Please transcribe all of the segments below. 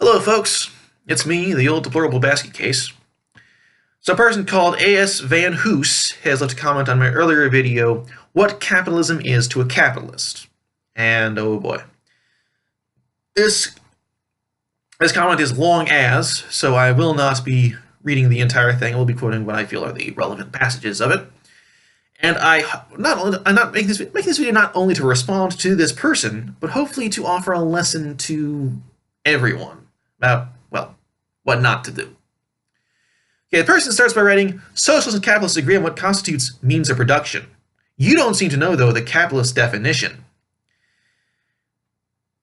Hello folks, it's me, the old deplorable basket case. So a person called A.S. Van Hoos has left a comment on my earlier video, What Capitalism Is to a Capitalist. And oh boy. This comment is long as, so I will not be reading the entire thing. I will be quoting what I feel are the relevant passages of it. And I'm not making this video not only to respond to this person, but hopefully to offer a lesson to everyone about, well, what not to do. Okay, the person starts by writing, Socialists and capitalists agree on what constitutes means of production. You don't seem to know, though, the capitalist definition.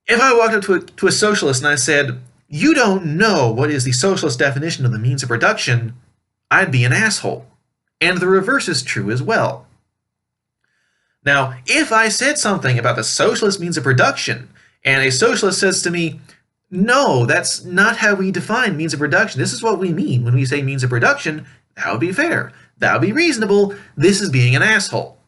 If I walked up to a socialist and I said, you don't know what is the socialist definition of the means of production, I'd be an asshole. And the reverse is true as well. Now, if I said something about the socialist means of production, and a socialist says to me, no, that's not how we define means of production. This is what we mean when we say means of production. That would be fair. That would be reasonable. This is being an asshole.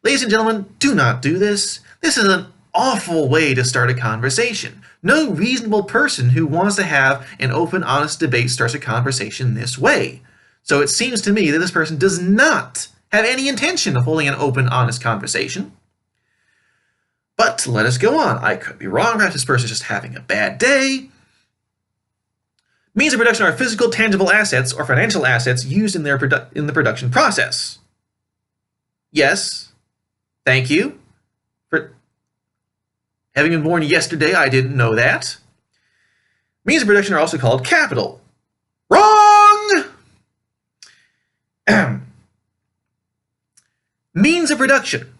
Ladies and gentlemen, do not do this. This is an awful way to start a conversation. No reasonable person who wants to have an open, honest debate starts a conversation this way. So it seems to me that this person does not have any intention of holding an open, honest conversation. But let us go on. I could be wrong. Perhaps this person is just having a bad day. Means of production are physical, tangible assets or financial assets used in the production process. Yes. Thank you. For having been born yesterday, I didn't know that. Means of production are also called capital. Wrong! Means of production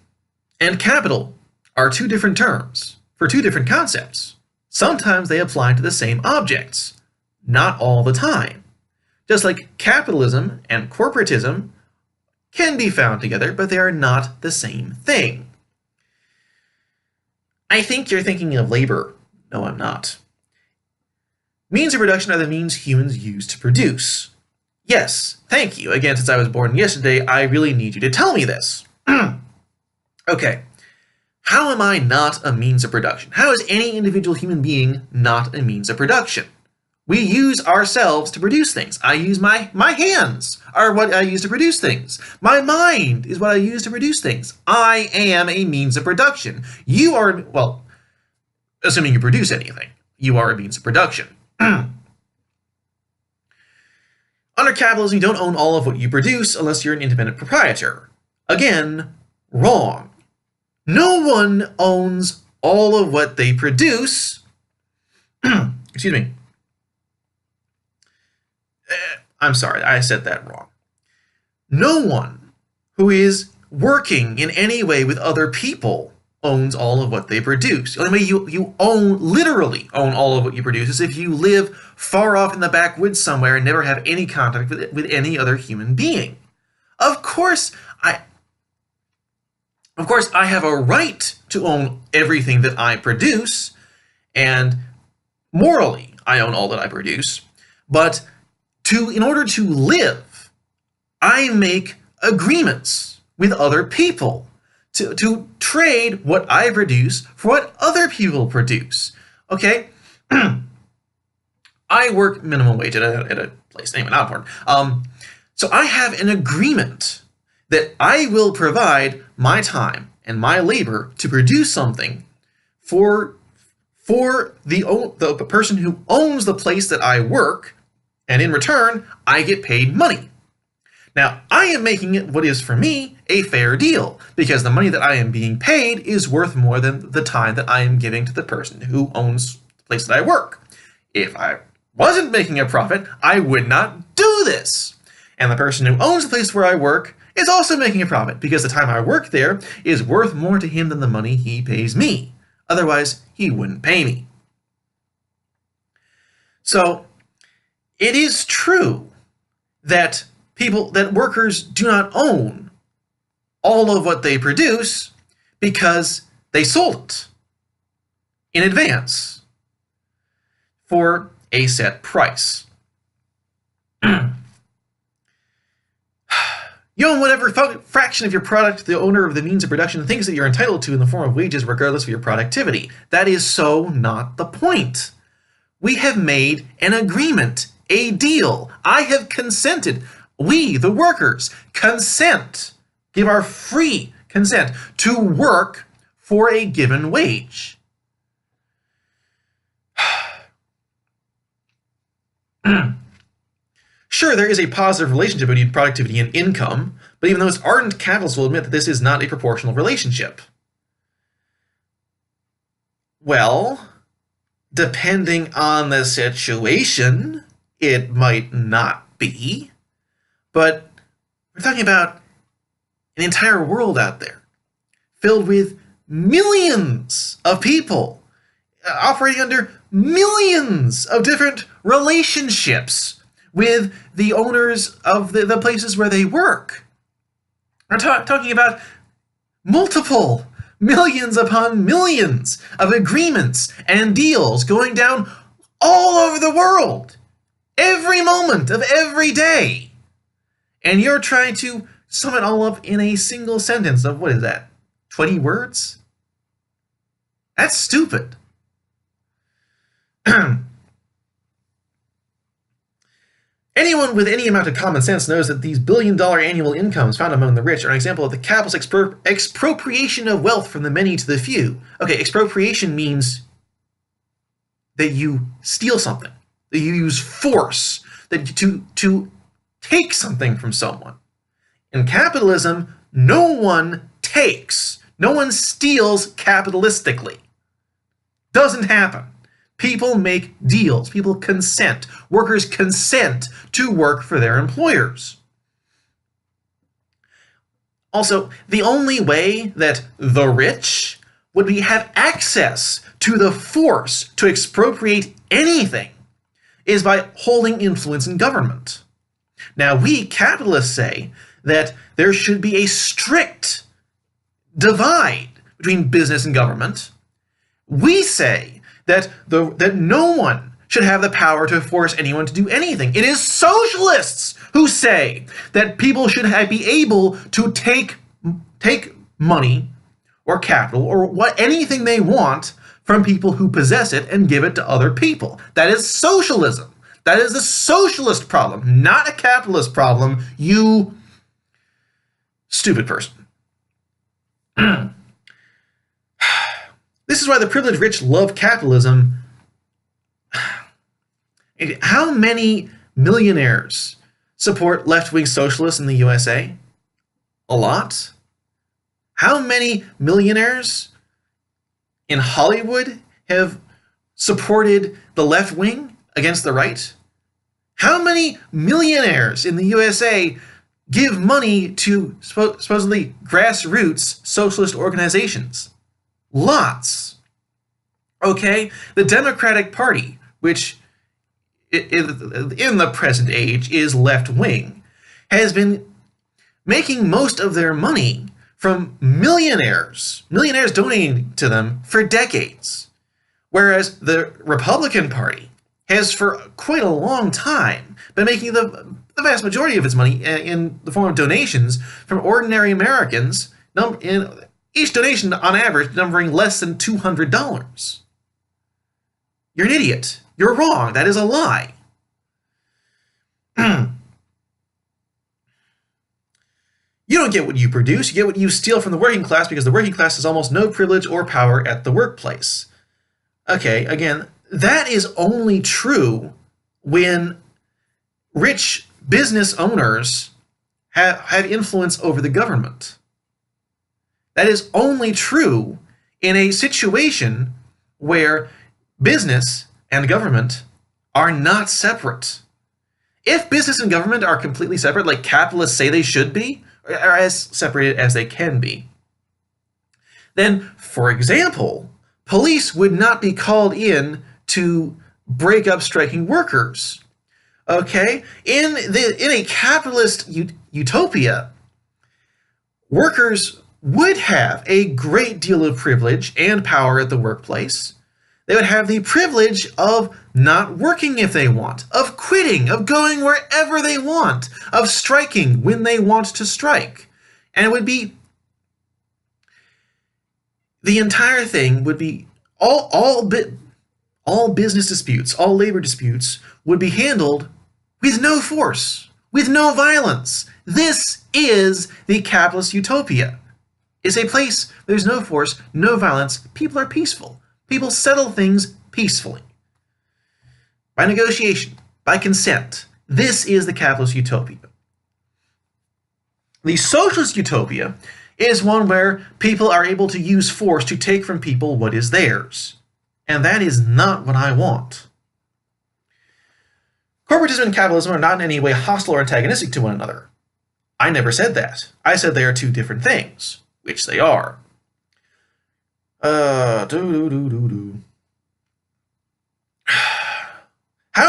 and capital are two different terms for two different concepts. Sometimes they apply to the same objects, not all the time. Just like capitalism and corporatism can be found together, but they are not the same thing. I think you're thinking of labor. No, I'm not. Means of production are the means humans use to produce. Yes, thank you. Again, since I was born yesterday, I really need you to tell me this. Okay. How am I not a means of production? How is any individual human being not a means of production? We use ourselves to produce things. I use my hands are what I use to produce things. My mind is what I use to produce things. I am a means of production. You are, well, assuming you produce anything, you are a means of production. Under capitalism, you don't own all of what you produce unless you're an independent proprietor. Again, wrong. No one owns all of what they produce. Excuse me. I'm sorry, I said that wrong. No one who is working in any way with other people owns all of what they produce. The only way you literally own all of what you produce is if you live far off in the backwoods somewhere and never have any contact with any other human being. Of course, I have a right to own everything that I produce, and morally, I own all that I produce, but in order to live, I make agreements with other people to trade what I produce for what other people produce. Okay? I work minimum wage at a place, name it, not important. So I have an agreement that I will provide my time and my labor to produce something for the person who owns the place that I work, and in return, I get paid money. Now, I am making it what is for me a fair deal, because the money that I am being paid is worth more than the time that I am giving to the person who owns the place that I work. If I wasn't making a profit, I would not do this. And the person who owns the place where I work is also making a profit, because the time I work there is worth more to him than the money he pays me. Otherwise, he wouldn't pay me. So, it is true that workers do not own all of what they produce because they sold it in advance for a set price. You own whatever fraction of your product the owner of the means of production thinks that you're entitled to in the form of wages regardless of your productivity. That is so not the point. We have made an agreement, a deal. I have consented. We, the workers, consent, give our free consent to work for a given wage. Sure, there is a positive relationship between productivity and income, but even those ardent capitalists will admit that this is not a proportional relationship. Well, depending on the situation, it might not be, but we're talking about an entire world out there filled with millions of people operating under millions of different relationships with the owners of the places where they work. We're talking about multiple millions upon millions of agreements and deals going down all over the world, every moment of every day. And you're trying to sum it all up in a single sentence of, what is that, 20 words? That's stupid. Anyone with any amount of common sense knows that these billion-dollar annual incomes found among the rich are an example of the capitalist expropriation of wealth from the many to the few. Okay, expropriation means that you steal something, that you use force, that to take something from someone. In capitalism, no one takes, no one steals capitalistically. Doesn't happen. People make deals. People consent. Workers consent to work for their employers. Also, the only way that the rich would have access to the force to expropriate anything is by holding influence in government. Now, we capitalists say that there should be a strict divide between business and government. We say that no one should have the power to force anyone to do anything. It is socialists who say that people should be able to take money or capital or anything they want from people who possess it and give it to other people. That is socialism. That is a socialist problem, not a capitalist problem, you stupid person. This is why the privileged rich love capitalism. How many millionaires support left-wing socialists in the USA? A lot. How many millionaires in Hollywood have supported the left wing against the right? How many millionaires in the USA give money to supposedly grassroots socialist organizations? Lots. Okay? The Democratic Party, which in the present age is left-wing, has been making most of their money from millionaires donating to them for decades. Whereas the Republican Party has for quite a long time been making the vast majority of its money in the form of donations from ordinary Americans, each donation on average numbering less than $200. You're an idiot. You're wrong. That is a lie. You don't get what you produce. You get what you steal from the working class, because the working class has almost no privilege or power at the workplace. Okay, again, that is only true when rich business owners have influence over the government. That is only true in a situation where business and government are not separate. If business and government are completely separate, like capitalists say they should be, or as separated as they can be, then, for example, police would not be called in to break up striking workers. Okay? In a capitalist utopia, workers would have a great deal of privilege and power at the workplace. They would have the privilege of not working if they want, of quitting, of going wherever they want, of striking when they want to strike. And it would be, the entire thing would be all all business disputes, all labor disputes would be handled with no force, with no violence. This is the capitalist utopia. It's a place where there's no force, no violence, people are peaceful. People settle things peacefully. By negotiation, by consent. This is the capitalist utopia. The socialist utopia is one where people are able to use force to take from people what is theirs. And that is not what I want. Corporatism and capitalism are not in any way hostile or antagonistic to one another. I never said that. I said they are two different things, which they are. How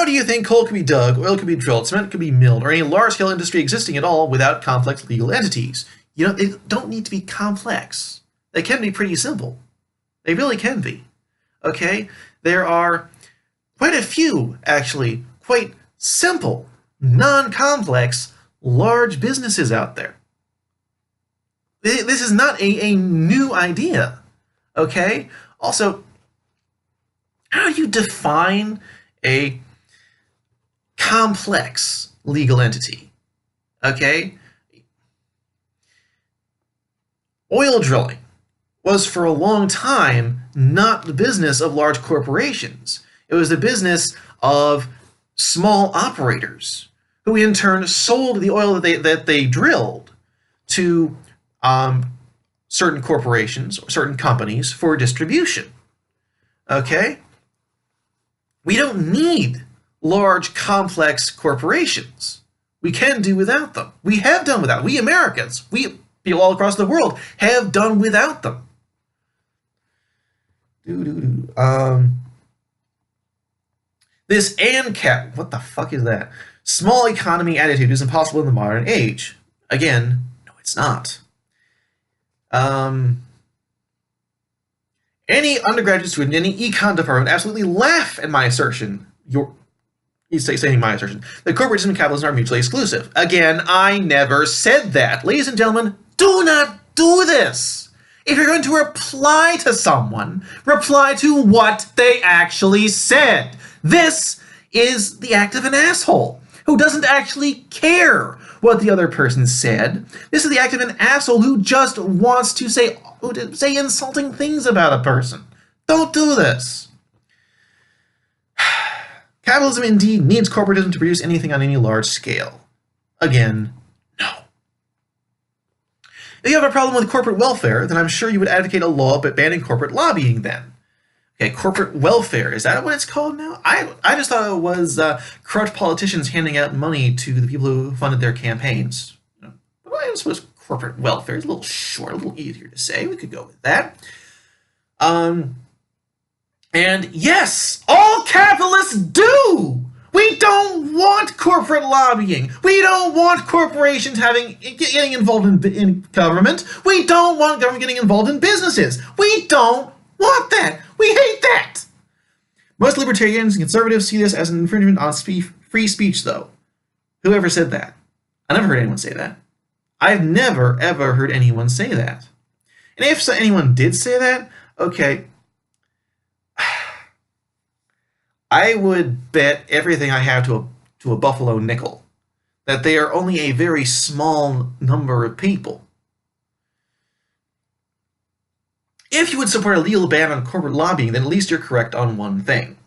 do you think coal could be dug, oil could be drilled, cement could be milled, or any large-scale industry existing at all without complex legal entities? You know, they don't need to be complex. They can be pretty simple. They really can be. Okay? There are quite a few, actually, quite simple, non-complex, large businesses out there. This is not a new idea. Okay? Also, how do you define a complex legal entity? Okay? Oil drilling was for a long time not the business of large corporations. It was the business of small operators who in turn sold the oil that they drilled to certain corporations or certain companies for distribution. Okay? We don't need large, complex corporations. We can do without them. We have done without. We Americans, we people all across the world have done without them. This ANCAP, what the fuck is that? Small economy attitude is impossible in the modern age. Again, no, it's not. Any undergraduate student in any econ department absolutely laugh at my assertion. He's saying my assertion that corporatism and capitalism are mutually exclusive. Again, I never said that. Ladies and gentlemen, do not do this. If you're going to reply to someone, reply to what they actually said. This is the act of an asshole who doesn't actually care what the other person said. This is the act of an asshole who just wants to say insulting things about a person. Don't do this. Capitalism indeed needs corporatism to produce anything on any large scale. Again, no. If you have a problem with corporate welfare, then I'm sure you would advocate a law banning corporate lobbying then. Okay, corporate welfare, is that what it's called now? I just thought it was corrupt politicians handing out money to the people who funded their campaigns. But I suppose corporate welfare is a little short, a little easier to say. We could go with that. And yes, all capitalists do! We don't want corporate lobbying. We don't want corporations getting involved in government. We don't want government getting involved in businesses. We don't want that. We hate that. Most libertarians and conservatives see this as an infringement on free speech, though. Whoever said that? I never heard anyone say that. I've never, ever heard anyone say that. And if anyone did say that, okay, I would bet everything I have to a buffalo nickel that they are only a very small number of people. If you would support a legal ban on corporate lobbying, then at least you're correct on one thing.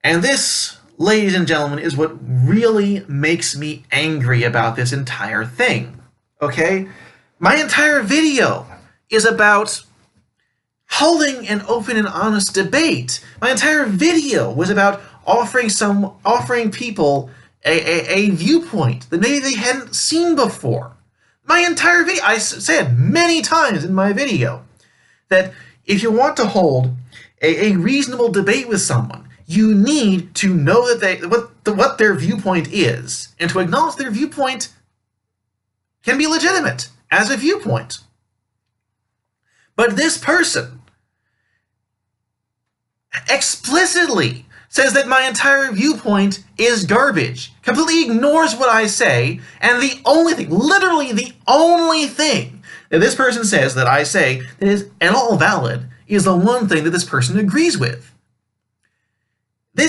And this, ladies and gentlemen, is what really makes me angry about this entire thing. Okay? My entire video is about holding an open and honest debate. My entire video was about offering people a viewpoint that maybe they hadn't seen before. My entire video, I said many times in my video that if you want to hold a reasonable debate with someone, you need to know that what their viewpoint is, and to acknowledge their viewpoint can be legitimate as a viewpoint. But this person explicitly says that my entire viewpoint is garbage, completely ignores what I say, and the only thing, literally the only thing that this person says that I say that is at all valid is the one thing that this person agrees with.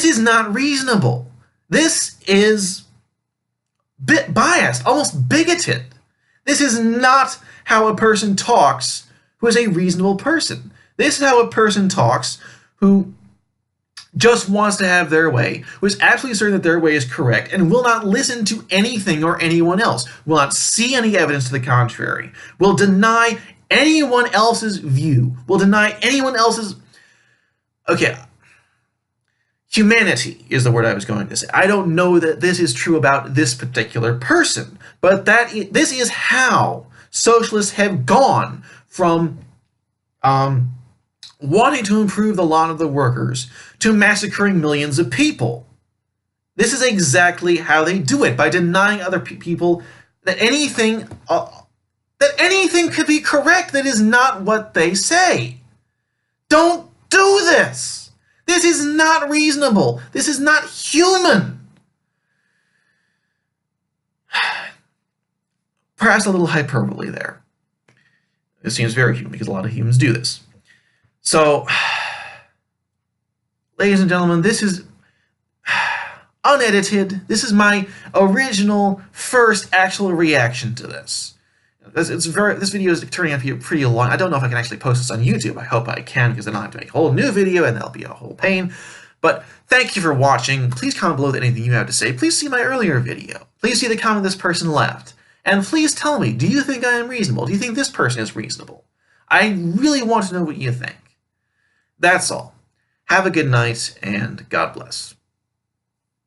This is not reasonable. This is biased, almost bigoted. This is not how a person talks who is a reasonable person. This is how a person talks who just wants to have their way, who is absolutely certain that their way is correct, and will not listen to anything or anyone else, will not see any evidence to the contrary, will deny anyone else's view, will deny anyone else's... Okay, humanity is the word I was going to say. I don't know that this is true about this particular person, but this is how socialists have gone from wanting to improve the lot of the workers to massacring millions of people. This is exactly how they do it, by denying other people that anything could be correct that is not what they say. Don't do this. This is not reasonable. This is not human. Perhaps a little hyperbole there. It seems very human because a lot of humans do this. So, ladies and gentlemen, this is unedited. This is my original first actual reaction to this. This video is turning out to be pretty long. I don't know if I can actually post this on YouTube. I hope I can, because then I'll have to make a whole new video and that'll be a whole pain. But thank you for watching. Please comment below with anything you have to say. Please see my earlier video. Please see the comment this person left. And please tell me, do you think I am reasonable? Do you think this person is reasonable? I really want to know what you think. That's all. Have a good night, and God bless.